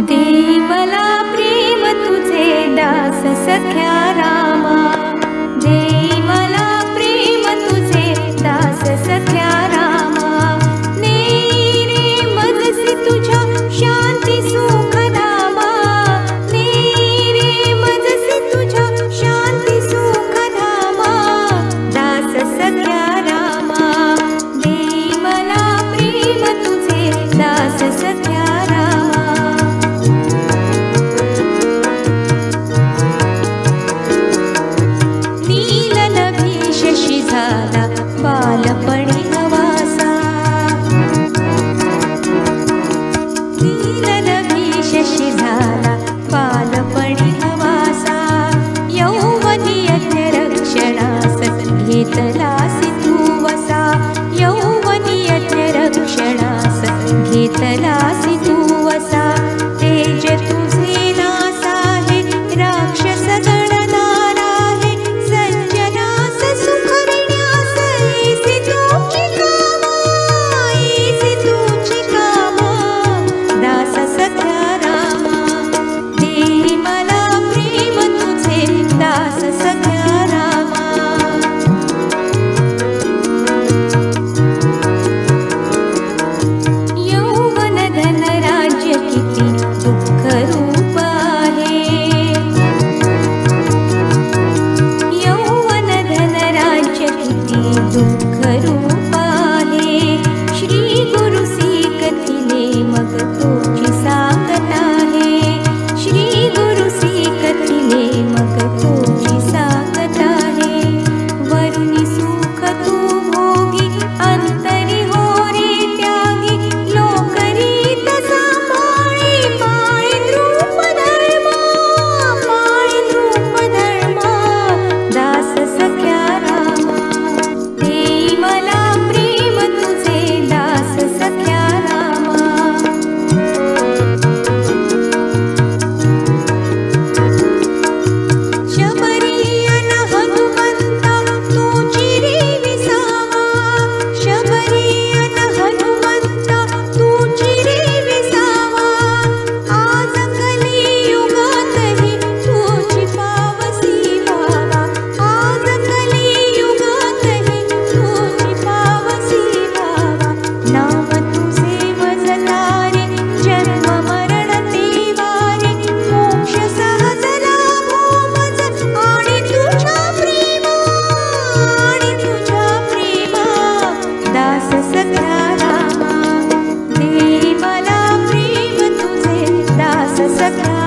दे मला प्रेम तुझे दास सख्या रामा, दे मला प्रेम तुझे दास सख्या रामा। नेरे मजसी तुझ्या शांती सुख धामा, नेरे मजसी तुझ्या शांती सुख धामा। दास सख्या रामा, दे मला प्रेम तुझे दास सख्या रामा। शशी झाला बालपणी हवासा, नीलनभी शशी झाला बालपणी हवासा। यौवनीय रक्षणास घेतलासी तू वसा, यौवनीय रक्षणास घेतलासी तू वसा। तेज तुझे नास आहे राक्षस गणनार आहे, सज्जनास सुख देण्यास ऐसी तुझी कामा, ऐसी तुझी कामा। दास सख्या रामा, दे मला प्रेम तुझे दास सख्या रामा। यौवन धन राज्य किती दुःख रूप आहे, यौवन धन राज्य किती दुःख रूप आहे। श्री गुरु कथिले मग तुझी सांगत आहे, श्री गुरु कथिले मग तुझी सांगत आहे। वरुणी सुख तू भोगी अंतरी हो रे त्यागी, लोकरीत सांभाळी पाळीन रूप धर्मा, पाळीन रूप धर्मा। दास सख्या रामा, दे मला प्रेम तुझे दास सख्या रामा। शबरी अन हनुमंता तुझी रे विसावा, शबरी अन हनुमंता तुझी रे विसावा। आज कलियुगातही तुझी पावसी व्हावा, आज कलियुगातही तुझी पावसी व्हावा। नाम तुझे वजतारे जन्म मरण तेवारे, मोक्ष सहज लाभो मज आणि तुझ्या प्रेमा, आणि तुझ्या प्रेमा। दास सख्या रामा, दे मला प्रेम तुझे दास सख्या